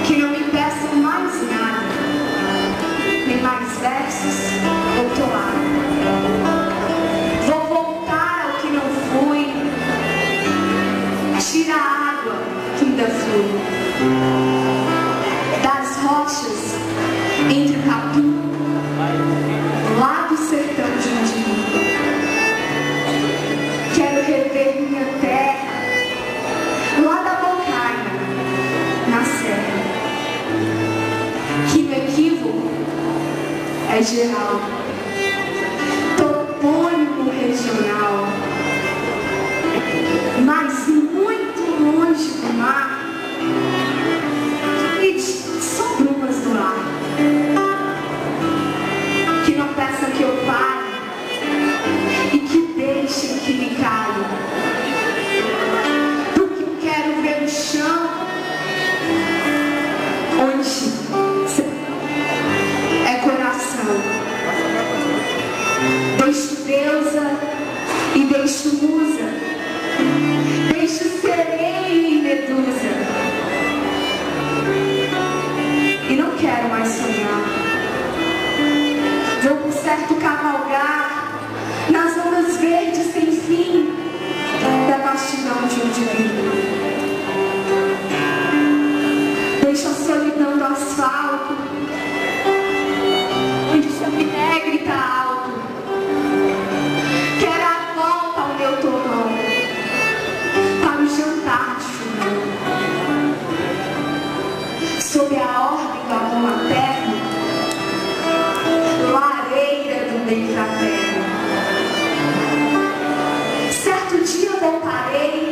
Que não me peçam mais nada, nem mais versos ou toada. Vou voltar ao que não fui, tira a água que ainda flui das rochas entre o capim, lá do sertão de Jundiaí. Quero rever minha terra, lá da Bocaina, na serra. Que no equívoco é geral, topônimo regional, mas muito longe do mar e de só brumas do ar. Que não peçam que eu pare e que deixem que me caia, porque eu quero ver o chão onde é coração. Deixo deusa e deixo musa, deixo sereia e medusa, e não quero mais sonhar. Vou por certo cavalgar nas ondas verdes sem fim da vastidão de onde vim. Deixo a solidão do asfalto, onde o chaminé grita alto. Quero a volta ao meu torrão, para o jantar de fumão. Sob a ordem do amor materno, lareira do bem fraterno. Certo dia voltarei